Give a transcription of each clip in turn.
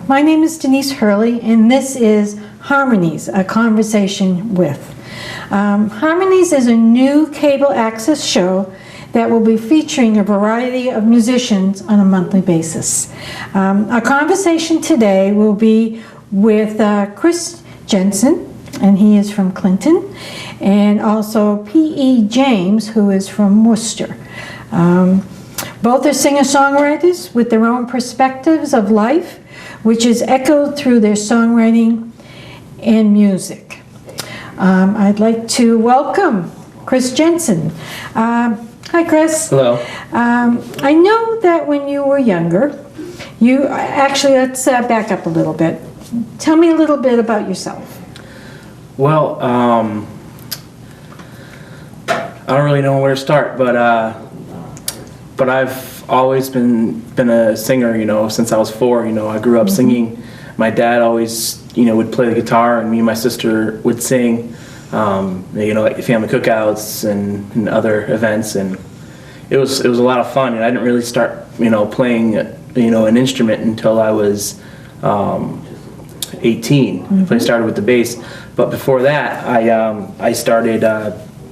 My name is Denise Hurley, and this is Harmonies, a conversation with. Harmonies is a new cable access show that will be featuring a variety of musicians on a monthly basis. Our conversation today will be with Chris Jensen, and he is from Clinton, and also P.E. James, who is from Worcester. Both are singer-songwriters with their own perspectives of life, which is echoed through their songwriting and music. I'd like to welcome Chris Jensen. Hi, Chris. Hello. I know that when you were younger, let's back up a little bit. Tell me a little bit about yourself. Well, I don't really know where to start, but I've always been a singer, since I was 4. I grew up singing. My dad always, would play the guitar, and me and my sister would sing, like family cookouts and other events, and it was a lot of fun. And I didn't really start, playing, an instrument until I was 18. I started with the bass, but before that, I started.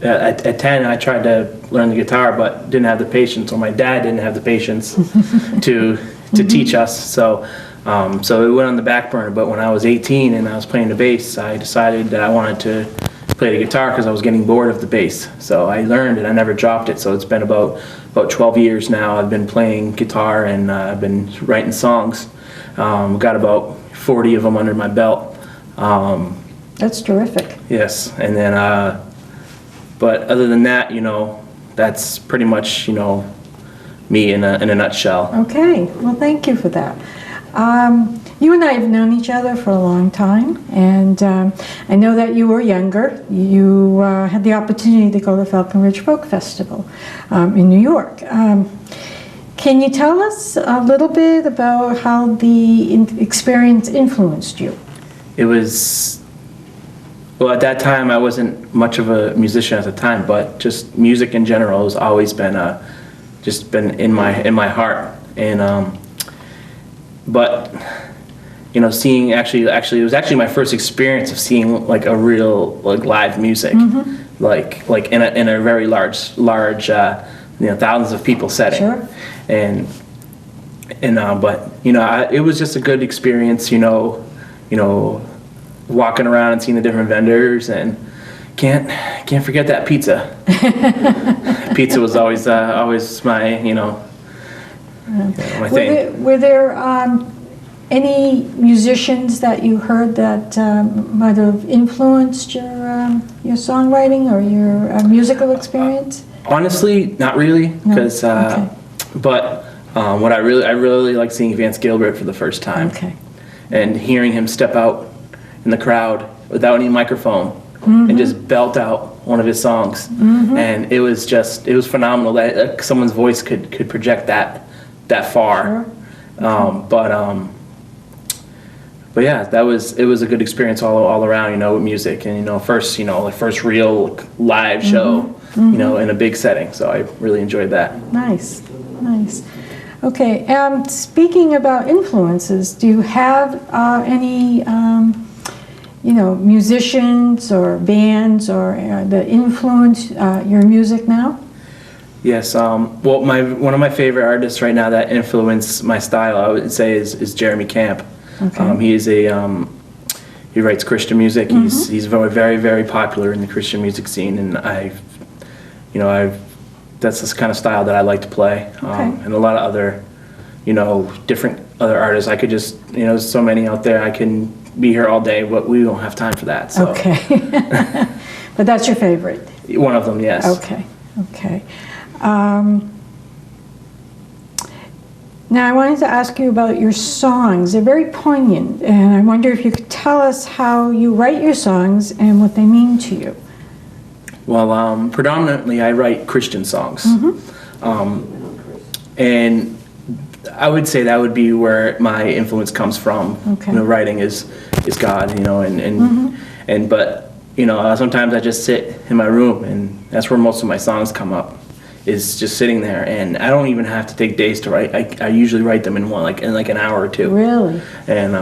At 10, I tried to learn the guitar, but didn't have the patience, or my dad didn't have the patience to teach us. So it went on the back burner. But when I was 18 and I was playing the bass, I decided that I wanted to play the guitar because I was getting bored of the bass. So I learned and I never dropped it. So it's been about 12 years now. I've been playing guitar and I've been writing songs. Got about 40 of them under my belt. That's terrific. Yes, and then. But other than that, that's pretty much, me in a nutshell. Okay, well, thank you for that. You and I have known each other for a long time, and I know that you were younger. You had the opportunity to go to the Falcon Ridge Folk Festival in New York. Can you tell us a little bit about how the experience influenced you? It was... Well, at that time, I wasn't much of a musician at the time, but just music in general has always been in my heart. And but seeing actually it was actually my first experience of seeing like a real live music, like in a very large thousands of people setting. Sure. And but it was just a good experience. Walking around and seeing the different vendors, and can't forget that pizza. Pizza was always my my thing. Were there any musicians that you heard that might have influenced your songwriting or your musical experience? Honestly, not really, because Okay. but what I really like seeing Vance Gilbert for the first time. Okay. And hearing him step out in the crowd without any microphone and just belt out one of his songs, and it was phenomenal that someone's voice could project that far. Sure. But yeah, it was a good experience all around, with music, and first real live show, in a big setting. So I really enjoyed that. Nice. Okay. Speaking about influences, do you have any musicians or bands or that influence your music now? Yes. Well, one of my favorite artists right now that influence my style, I would say, is Jeremy Camp. Okay. He writes Christian music. He's very, very, very popular in the Christian music scene, and that's this kind of style that I like to play. Okay. And a lot of other, different other artists. I could just, there's so many out there. I can be here all day, but we don't have time for that. So. Okay. But that's your favorite? One of them, yes. Okay. Now I wanted to ask you about your songs. They're very poignant, and I wonder if you could tell us how you write your songs and what they mean to you. Well, predominantly I write Christian songs. And I would say that would be where my influence comes from. Okay. Writing is God, but sometimes I just sit in my room, and that's where most of my songs come up. is just sitting there, and I don't even have to take days to write. I usually write them in an hour or two. Really? And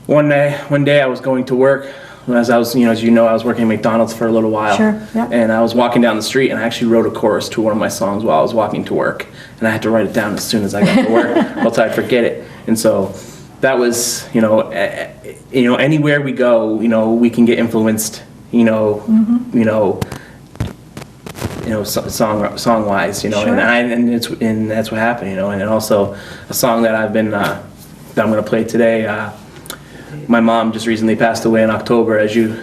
one day I was going to work. As I was, as you know, I was working at McDonald's for a little while. Sure, yep. And I was walking down the street, and I actually wrote a chorus to one of my songs while I was walking to work. And I had to write it down as soon as I got to work, else I'd forget it. And so that was, anywhere we go, we can get influenced, song wise, Sure. and that's what happened, and also a song that that I'm going to play today. My mom just recently passed away in October, as you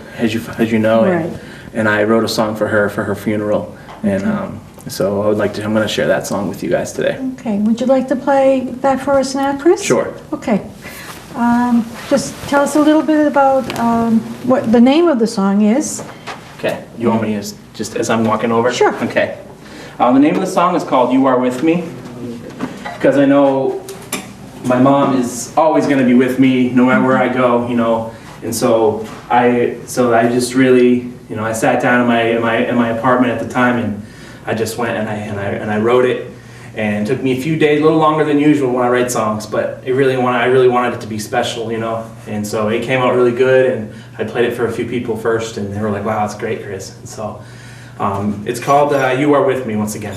know, Right. and I wrote a song for her funeral, and so I'm going to share that song with you guys today. Okay, would you like to play that for us now, Chris? Sure. Okay. Just tell us a little bit about what the name of the song is. Okay. You want me to just as I'm walking over? Sure. Okay. The name of the song is called "You Are With Me," because I know my mom is always going to be with me no matter where I go, and so I just really, I sat down in my apartment at the time, and I just went and I wrote it, and it took me a few days, a little longer than usual when I write songs, but I really wanted it to be special, and so it came out really good, and I played it for a few people first, and they were like, "Wow, that's great, Chris." And so it's called "You Are With Me" once again.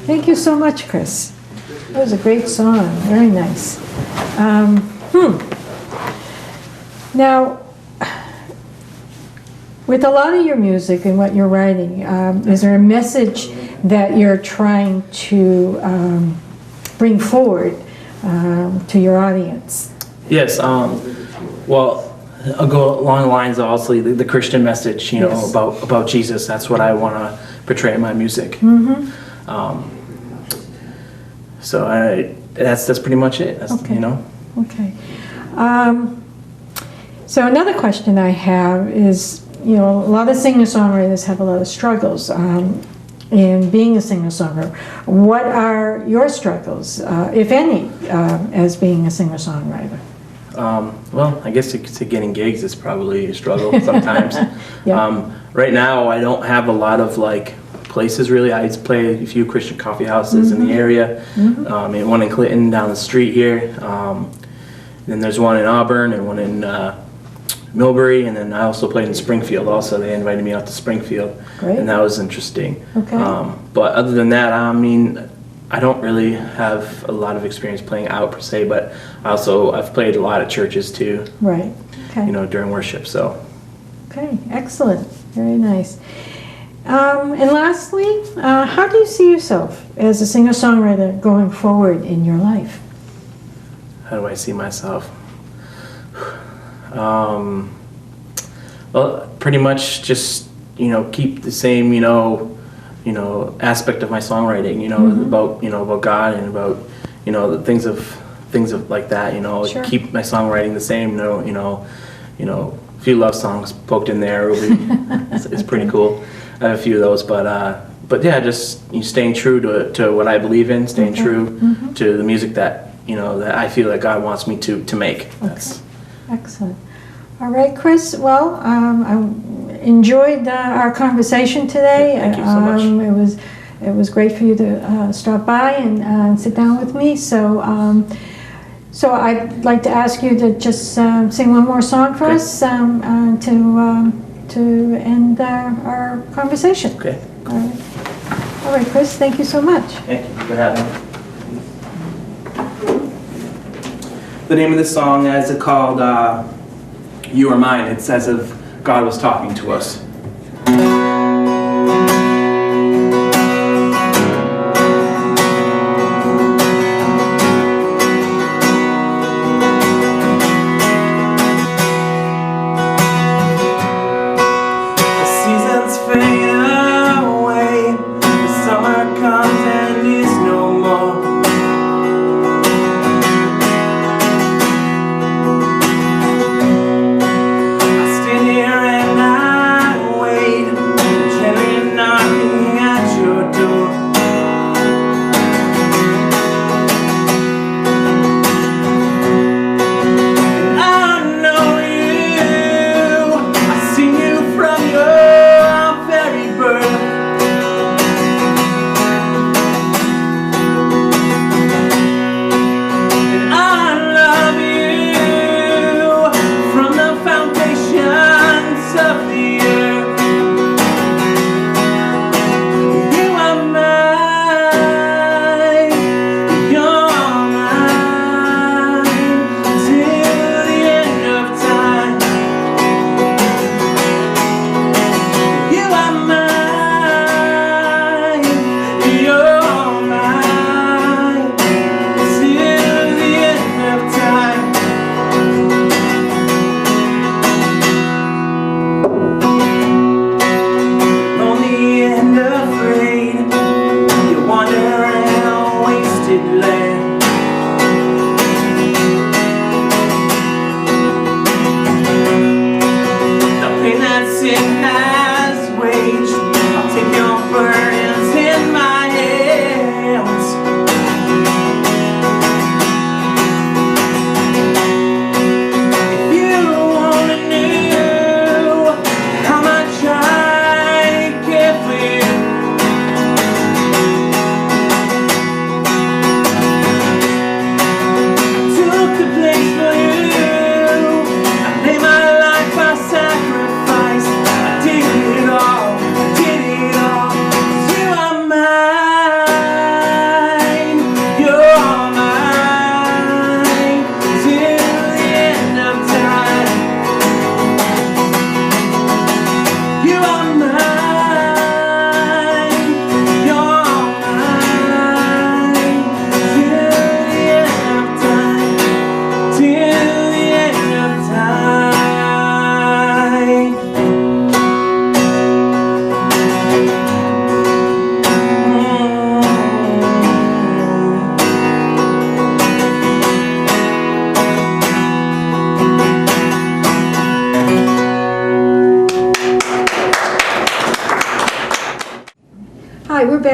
Thank you so much, Chris. That was a great song. Very nice. Now, with a lot of your music and what you're writing, is there a message that you're trying to bring forward to your audience? Yes. Well, I'll go along the lines of obviously the Christian message, you know, Yes. about Jesus. That's what I want to portray in my music. Mm-hmm. So that's pretty much it. That's, Okay. you know. Okay. So another question I have is, a lot of singer-songwriters have a lot of struggles in being a singer-songwriter. What are your struggles, if any, as being a singer-songwriter? Well, I guess you could say getting gigs is probably a struggle sometimes. Yeah. Right now, I don't have a lot of places really. I play a few Christian coffee houses in the area. And one in Clinton down the street here. Then there's one in Auburn and one in Millbury, and then I also played in Springfield. Also, they invited me out to Springfield, Great. and that was interesting. Okay. But other than that, I mean, I don't really have a lot of experience playing out per se. But I've played a lot at churches too. Right. Okay. During worship. So. Okay. Excellent. Very nice. And lastly, how do you see yourself as a singer-songwriter going forward in your life? How do I see myself? Well, pretty much just keep the same aspect of my songwriting. About God and about the things of like that. Sure. Keep my songwriting the same. A few love songs poked in there. It's pretty cool. I have a few of those, but yeah, just staying true to what I believe in, staying true to the music that that I feel that God wants me to make. That's excellent. All right, Chris. Well, I enjoyed our conversation today. Thank you so much. It was great for you to stop by and sit down with me. So I'd like to ask you to just sing one more song for us to end our conversation. Okay. All right, Chris. Thank you so much. Thank you for having me. The name of this song is called "You Are Mine." It's as if God was talking to us.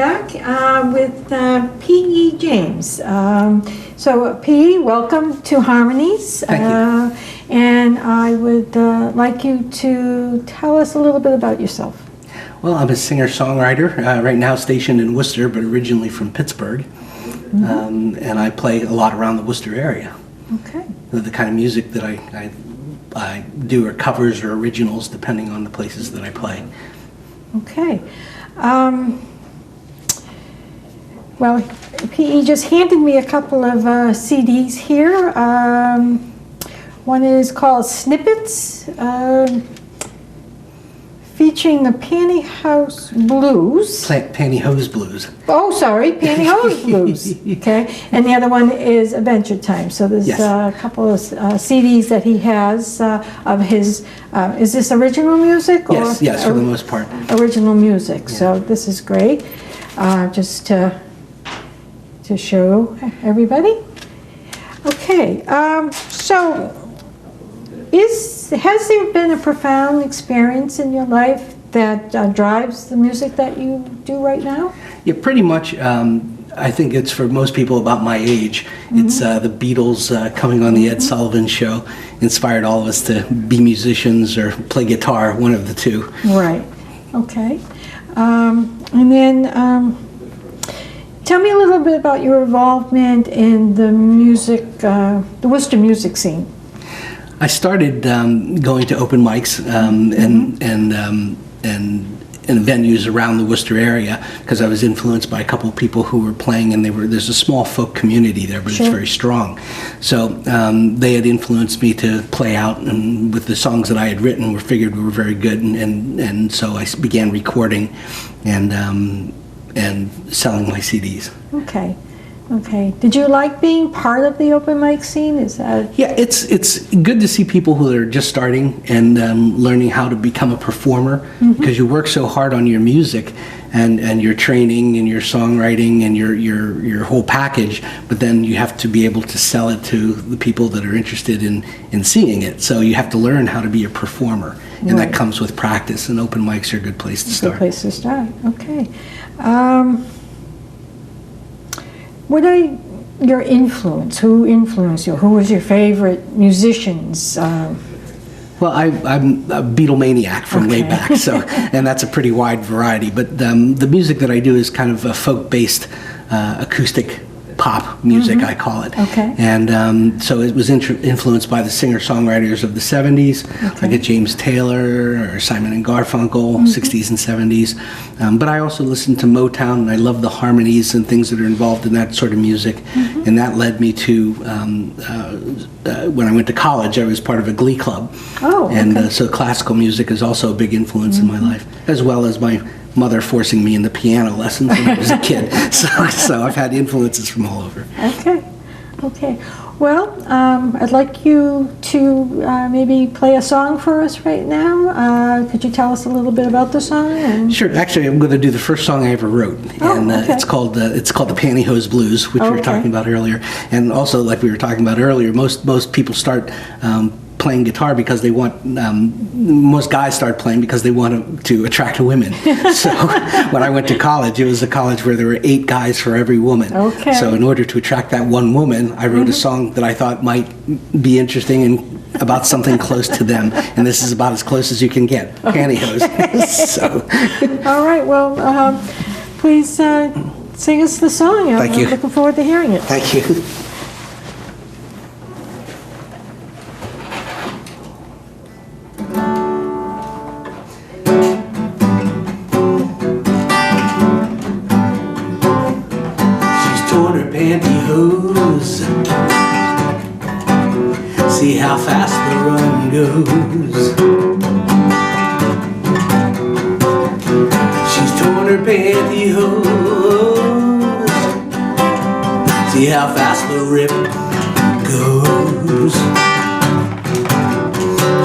back with P.E. James. So, P.E., welcome to Harmonies. Thank you. And I would like you to tell us a little bit about yourself. Well, I'm a singer-songwriter, right now stationed in Worcester, but originally from Pittsburgh. Mm-hmm. And I play a lot around the Worcester area. Okay. The kind of music that I do are covers or originals, depending on the places that I play. Okay. Well, P.E. just handed me a couple of CDs here. One is called Snippets, featuring the Pantyhose Blues. Pantyhose Blues. Oh, sorry, Pantyhose Blues. Okay, and the other one is Adventure Time. So there's Yes. a couple of CDs that he has of his. Is this original music? Yes, yes, for the most part. Original music. Yeah. So this is great. Just to show everybody. Okay, so has there been a profound experience in your life that drives the music that you do right now? Yeah, pretty much. I think it's for most people about my age. It's the Beatles coming on the Ed Sullivan Show inspired all of us to be musicians or play guitar, one of the two. Right. Okay. And then tell me a little bit about your involvement in the music, the Worcester music scene. I started going to open mics and venues around the Worcester area because I was influenced by a couple of people who were playing, and there's a small folk community there, but Sure. it's very strong. So they had influenced me to play out, and with the songs that I had written were very good, and so I began recording and selling my CDs. Okay. Okay. Did you like being part of the open mic scene? Is that... Yeah, it's good to see people who are just starting and learning how to become a performer, because you work so hard on your music and your training and your songwriting and your whole package, but then you have to be able to sell it to the people that are interested in seeing it. So you have to learn how to be a performer, and Right. that comes with practice, and open mics are a good place to Good start. place to start. Okay. What are your influence? Who influenced you? Who was your favorite musicians? Well, I'm a Beatlemaniac from way Okay. back, so and that's a pretty wide variety. But the music that I do is kind of a folk-based acoustic pop music, I call it. Okay. And so it was influenced by the singer-songwriters of the 70s, Okay. like a James Taylor or Simon and Garfunkel, 60s and 70s. But I also listened to Motown, and I love the harmonies and things that are involved in that sort of music. And that led me to, when I went to college, I was part of a glee club. Oh, And okay. so classical music is also a big influence in my life, as well as my mother forcing me into piano lessons when I was a kid. So I've had influences from all over. Okay. Okay. Well, I'd like you to maybe play a song for us right now. Could you tell us a little bit about the song? And... Sure. Actually, I'm going to do the first song I ever wrote, Oh, and okay. it's called the Pantyhose Blues, which we were Okay. talking about earlier. And also, like we were talking about earlier, most people start playing guitar because they want. Most guys start playing because they want to attract women. So when I went to college, it was a college where there were 8 guys for every woman. Okay. So in order to attract that one woman, I wrote a song that I thought might be interesting and about something close to them. And this is about as close as you can get. Pantyhose. So. All right. Well, please sing us the song. Thank you. I'm looking forward to hearing it. Thank you. She's torn her pantyhose. See how fast the run goes. She's torn her pantyhose. See how fast the rip goes.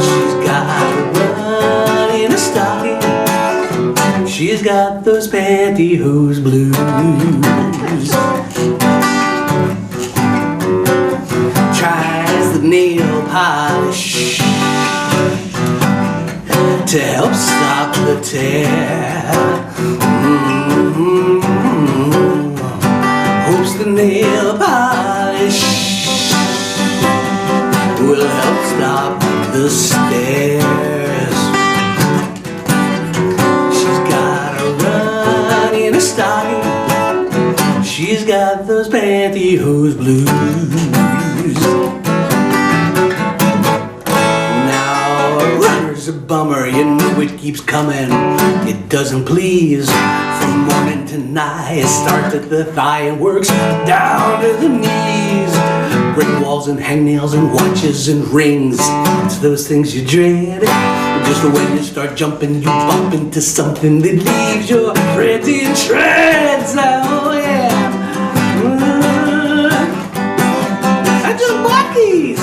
She's got a run in a stocking. She's got those pantyhose blues. Tries the nail polish to help stop the tear. nail polish will help stop the stares. She's got a run in a stocking. She's got those pantyhose blues. Now a runner's a bummer, you know it keeps coming. It doesn't please. From morning to night, it starts at the thigh and works down to the knees. Brick walls and hangnails and watches and rings. It's those things you dread. Just when you start jumping, you bump into something that leaves your pretty in shreds. Oh yeah. I just bought these.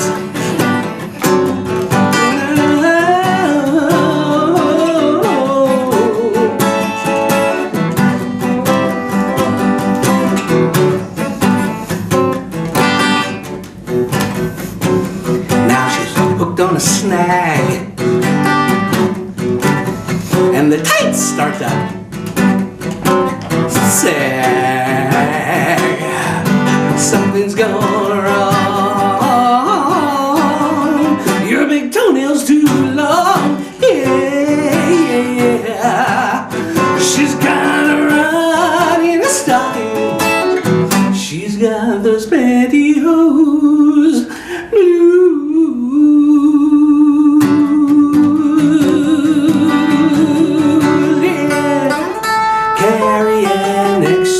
On a snag, and the tights start to sag. Something's gone wrong. Your big toenail's too long. Yeah. She's got a run in a stocking. She's got those pantyhose blues.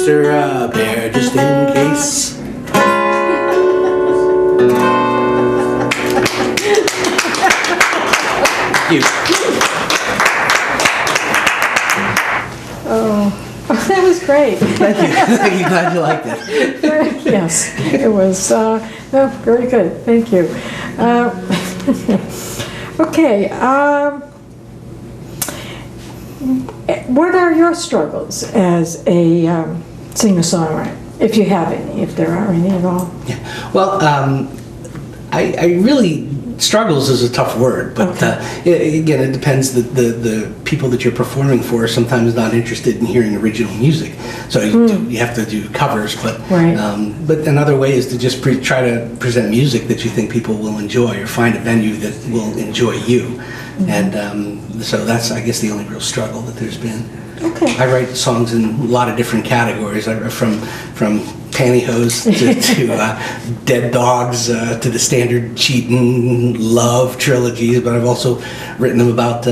Up there just in case. Thank you. Oh, that was great. Thank you. Thank you. Glad you liked it. Yes, it was very good. Thank you. Okay. What are your struggles as a singer-songwriter, if you have any, if there are any at all? Yeah. Well, I really, struggles is a tough word, but again, it depends. The people that you're performing for are sometimes not interested in hearing original music, so you have to do covers. But but another way is to just try to present music that you think people will enjoy, or find a venue that will enjoy you. And so that's, I guess, the only real struggle that there's been. Okay. I write songs in a lot of different categories, from pantyhose to dead dogs to the standard cheating love trilogies. But I've also written them about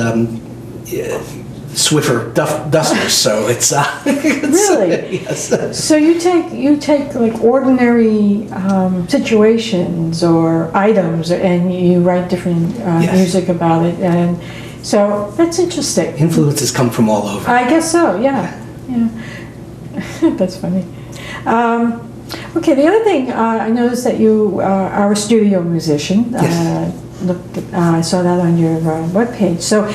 Swiffer dusters. So it's really. Yes. So you take like ordinary situations or items, and you write different music about it, and so that's interesting. Influences come from all over. I guess so. Yeah. That's funny. Okay. The other thing, I noticed that you are a studio musician. Yes. I saw that on your webpage. So.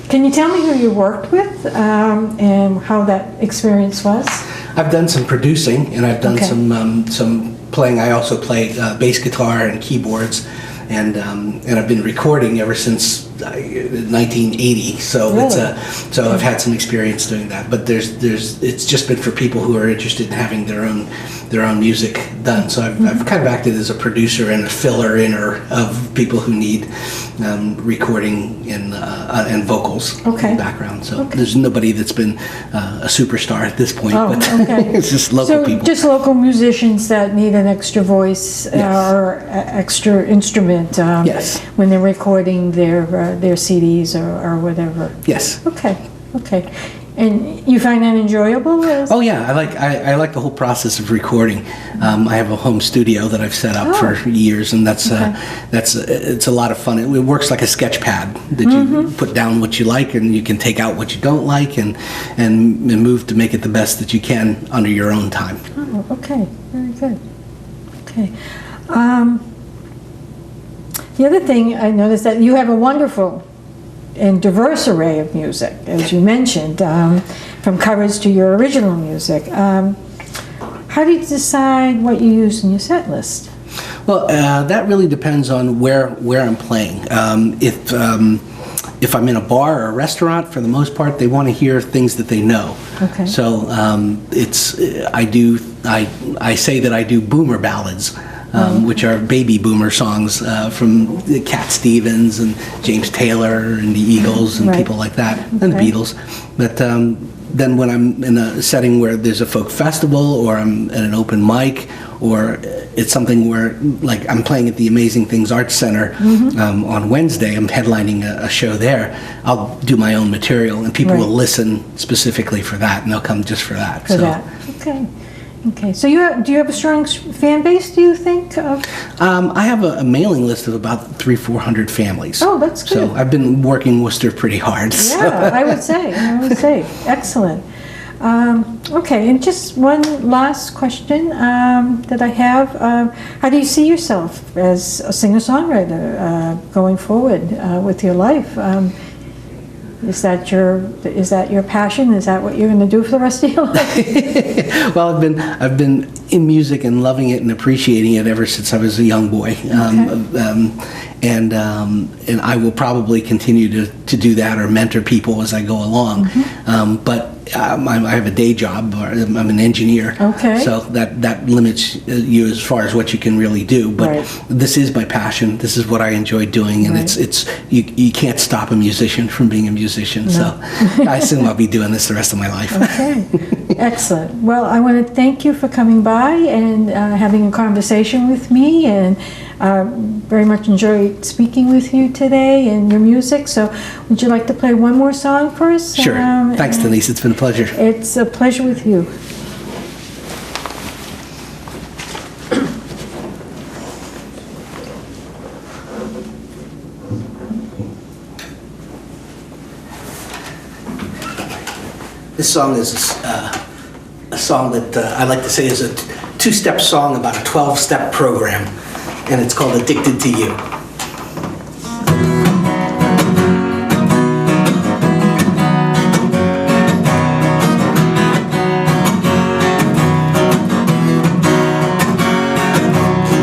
Can you tell me who you worked with and how that experience was? I've done some producing, and I've done some playing. I also play bass guitar and keyboards, and I've been recording ever since 1980. So really? So I've had some experience doing that. But it's just been for people who are interested in having their own music done. So I've kind of acted as a producer and a filler inner of people who need recording and vocals in the background. So there's nobody that's been a superstar at this point. But it's just local people. Just local musicians that need an extra voice or extra instrument when they're recording their CDs or whatever. Yes. Okay. And you find that enjoyable? Oh yeah, I like the whole process of recording. I have a home studio that I've set up for years, and that's it's a lot of fun. It works like a sketch pad that you put down what you like, and you can take out what you don't like, and move to make it the best that you can under your own time. Oh, okay, very good. Okay. The other thing I noticed that you have a wonderful and diverse array of music, as you mentioned, from covers to your original music. How do you decide what you use in your set list? Well, that really depends on where I'm playing. if I'm in a bar or a restaurant, for the most part, they want to hear things that they know. Okay. So I say that I do boomer ballads, which are baby boomer songs from Cat Stevens and James Taylor and the Eagles and Right. people like that, and the Okay. Beatles. But then when I'm in a setting where there's a folk festival, or I'm at an open mic, or it's something where, like, I'm playing at the Amazing Things Arts Center on Wednesday, I'm headlining a show there, I'll do my own material, and people Right. will listen specifically for that, and they'll come just for that. For that. Okay. Okay. So do you have a strong fan base, do you think? I have a mailing list of about 300-400 families. Oh, that's good. So I've been working Worcester pretty hard. so- Yeah, I would say. Excellent. Okay, and just one last question that I have. How do you see yourself as a singer-songwriter going forward with your life? Is that your passion? Is that what you're going to do for the rest of your life? Well, I've been in music and loving it and appreciating it ever since I was a young boy, and I will probably continue to do that or mentor people as I go along. But I have a day job. I'm an engineer, Okay. so that limits you as far as what you can really do. But Right. this is my passion. This is what I enjoy doing, and Right. it's you can't stop a musician from being a musician. So I assume I'll be doing this the rest of my life. Okay, excellent. Well, I want to thank you for coming by and having a conversation with me, and very much enjoyed speaking with you today and your music. So would you like to play one more song for us? Sure. Thanks, Denise. It's been a pleasure. It's a pleasure with you. This song is a song that I like to say is a two-step song about a 12-step program, and it's called Addicted to You.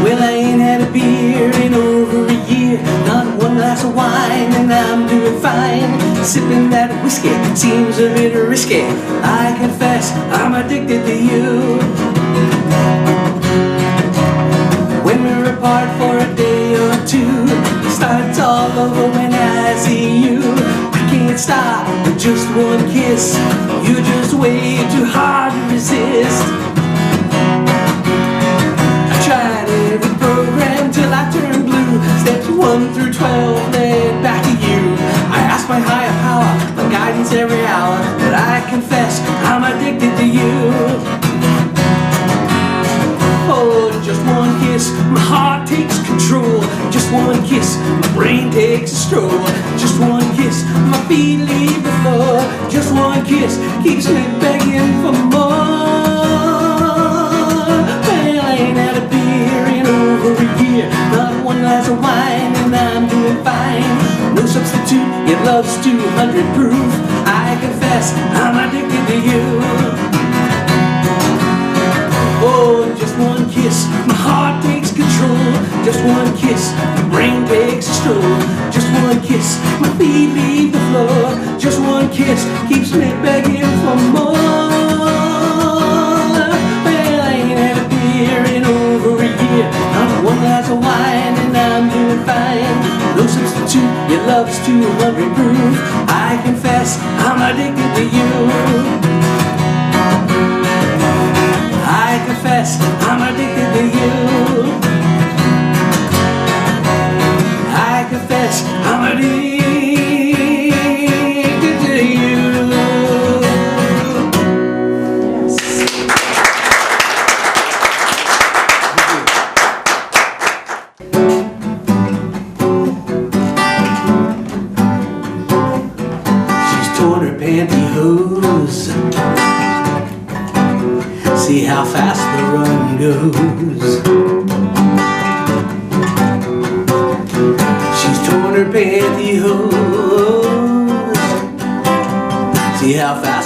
Well, I ain't had a beer in over a year, not one glass of wine, and I'm doing fine. Sipping that whiskey seems a bit risky. I confess I'm addicted to you. When we're apart for a day or two, it starts all over when I see you. I can't stop with just one kiss. You're just way too hard to resist. I tried every program till I turned blue. Steps 1 through 12 led back to you. I asked my higher power for guidance every hour, but I confess I'm addicted to you. Oh, just one kiss, my heart takes control. Just one kiss, my brain takes a stroll. Just one kiss, my feet leave the floor. Just one kiss keeps me begging for more. Well, I ain't had a beer in over a year, not one glass of wine, and I'm doing fine. No substitute, your love's 200 proof. I confess I'm addicted to you. Oh, just one kiss, my heart takes control. Just one kiss, my brain takes a stroll. Just one kiss, my feet leave the floor. Just one kiss keeps me begging for more. Well, I ain't had a beer in over a year, not one glass of wine, and I'm doing fine. No substitute, your love's 200 proof. I confess I'm addicted to you. I confess I'm addicted to you. I confess I'm addicted to you. She's torn her pantyhose. See how fast the run goes. She's torn her pantyhose. See how fast